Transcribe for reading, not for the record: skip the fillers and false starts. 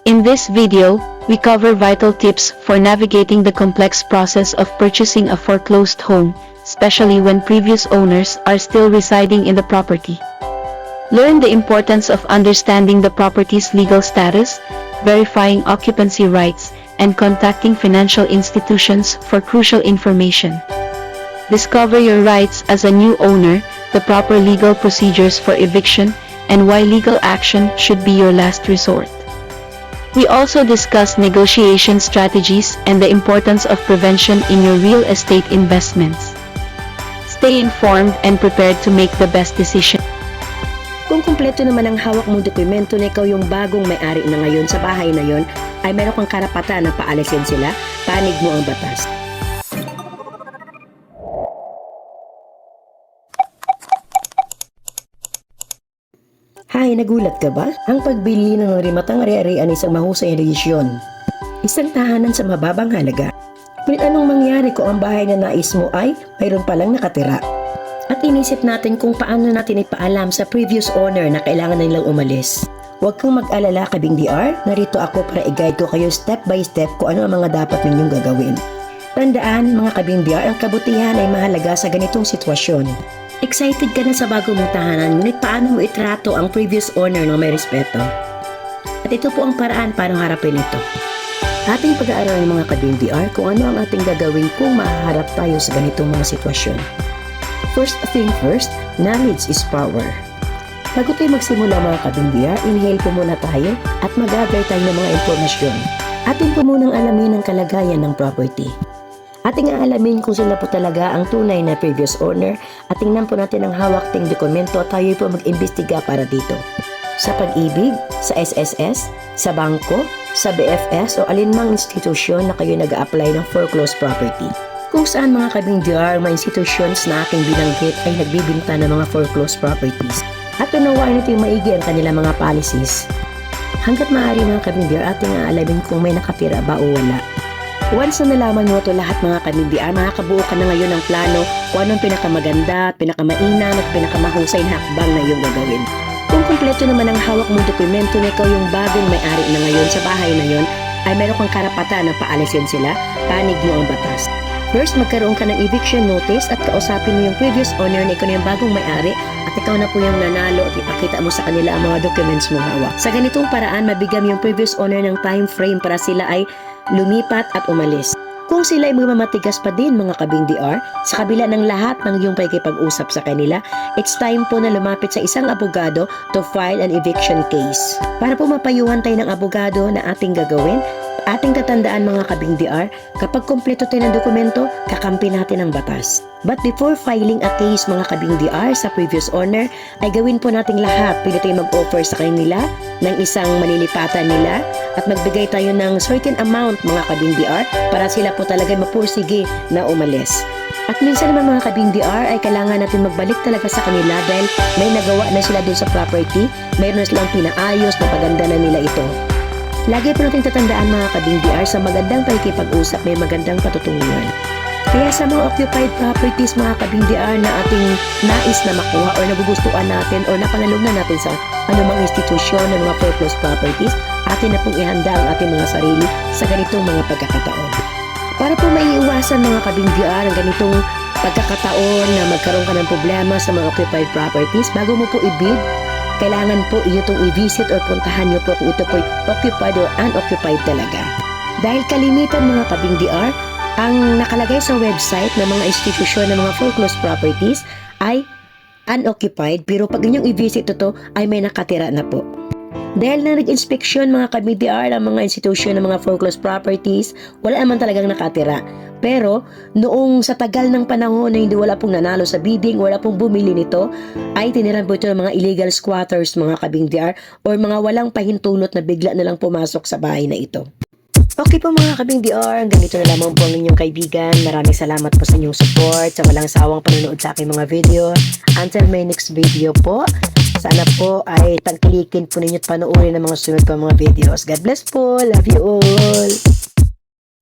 In this video, we cover vital tips for navigating the complex process of purchasing a foreclosed home, especially when previous owners are still residing in the property. Learn the importance of understanding the property's legal status, verifying occupancy rights, and contacting financial institutions for crucial information. Discover your rights as a new owner, the proper legal procedures for eviction, and why legal action should be your last resort. We also discuss negotiation strategies and the importance of prevention in your real estate investments. Stay informed and prepared to make the best decision. Kung kumpleto naman ang hawak mong dokumento na ikaw yung bagong may-ari na ngayon sa bahay na yon, ay meron kang karapatan na paalisin sila, panig mo ang batas. Hay, nagulat ka ba? Ang pagbili ng rimatang ari-arian isang mahusay na desisyon. Isang tahanan sa mababang halaga. Ngunit anong mangyari kung ang bahay na nais mo ay mayroon palang nakatira? At inisip natin kung paano natin ipaalam sa previous owner na kailangan na nilang umalis. Huwag kang mag-alala, Kabing DR. Narito ako para i-guide ko kayo step by step kung ano ang mga dapat ninyong gagawin. Tandaan, mga Kabing DR, ang kabutihan ay mahalaga sa ganitong sitwasyon. Excited ka na sa bagong mong tahanan, ngunit paano mo itrato ang previous owner ng may respeto? At ito po ang paraan para harapin ito. Ating pag-aaralan ng mga Kabing DR kung ano ang ating gagawin kung mahaharap tayo sa ganitong mga sitwasyon. First thing first, knowledge is power. Bago tayo magsimula mga Kabing DR, inhale po muna tayo at mag-gather tayo ng mga impormasyon. Atin po munang alamin ang kalagayan ng property. Ating aalamin kung sila po talaga ang tunay na previous owner at tingnan po natin ang hawak ting dokumento at tayo po mag-imbestiga para dito. Sa Pag-ibig, sa SSS, sa bangko, sa BFS o alinmang institusyon na kayo nag-a-apply ng foreclosed property. Kung saan mga Kabing DR, mga institutions na aking binanggit ay nagbibinta ng mga foreclosed properties. At unawaan nito yung maigi ang kanilang mga policies. Hanggat maaari mga Kabing DR, ating aalamin kung may nakatira ba o wala. Once na nalaman mo ito lahat mga Kabing DR, makakabuo ka na ngayon ng plano kung anong pinakamaganda, pinakamainam at pinakamahusay na hakbang na iyong gagawin. Kung kumpleto naman ang hawak mong dokumento na ikaw yung bagong may-ari na ngayon sa bahay na yon, ay meron kang karapatan na paalisin sila, panig mo ang batas. First, magkaroon ka ng eviction notice at kausapin mo yung previous owner na ikaw na yung bagong may-ari at ikaw na po yung nanalo at ipakita mo sa kanila ang mga documents mo hawak. Sa ganitong paraan, mabigyan yung previous owner ng time frame para sila ay lumipat at umalis. Kung sila ay mamatigas pa din mga Kabing DR, sa kabila ng lahat ng iyong pakikipag-usap sa kanila, it's time po na lumapit sa isang abogado to file an eviction case. Para po mapayuhan tayo ng abogado na ating gagawin, ating tatandaan mga Kabing DR, kapag kumpleto tayo ng dokumento, kakampi natin ang batas. But before filing a case mga Kabing DR sa previous owner, ay gawin po nating lahat. Pwede tayo mag-offer sa kanila ng isang manilipatan nila at magbigay tayo ng certain amount mga Kabing DR para sila po talaga mapursige na umalis. At minsan naman mga Kabing DR ay kailangan natin magbalik talaga sa kanila dahil may nagawa na sila dun sa property, mayroon na silang pinaayos, napaganda na nila ito. Lagi po natin tatandaan mga Kabing DR, sa magandang pakikipag-usap may magandang patutunguhan. Kaya sa mga occupied properties mga Kabing DR na ating nais na makuha o nagugustuhan natin o napanalugnan natin sa anumang institusyon ng mga foreclosed properties, atin na pong ihanda ang ating mga sarili sa ganitong mga pagkakataon. Para po maiiwasan mga Kabing DR ang ganitong pagkakataon na magkaroon ka ng problema sa mga occupied properties, bago mo po i-bid, kailangan po iyo itong i-visit or puntahan nyo po kung ito po occupied or unoccupied talaga. Dahil kalimitan mga Kabing DR, ang nakalagay sa website ng mga institusyon ng mga foreclosed properties ay unoccupied, pero pag inyong i-visit ito ay may nakatira na po. Dahil na nag-inspeksyon mga Kabing DR ang mga institusyon ng mga foreclosed properties, wala naman talagang nakatira. Pero noong sa tagal ng panahon na hindi wala pong nanalo sa bidding, wala pong bumili nito, ay tiniran po ito ng mga illegal squatters mga Kabing DR or mga walang pahintulot na bigla na lang pumasok sa bahay na ito. Okay po mga Kabing DR, ganito na lamang po ang inyong kaibigan. Maraming salamat po sa inyong support, sa walang sawang panonood sa aking mga video. Until my next video po, sana po ay tagkilikin po ninyo at panoorin ang mga sunod pa mga videos. God bless po, love you all!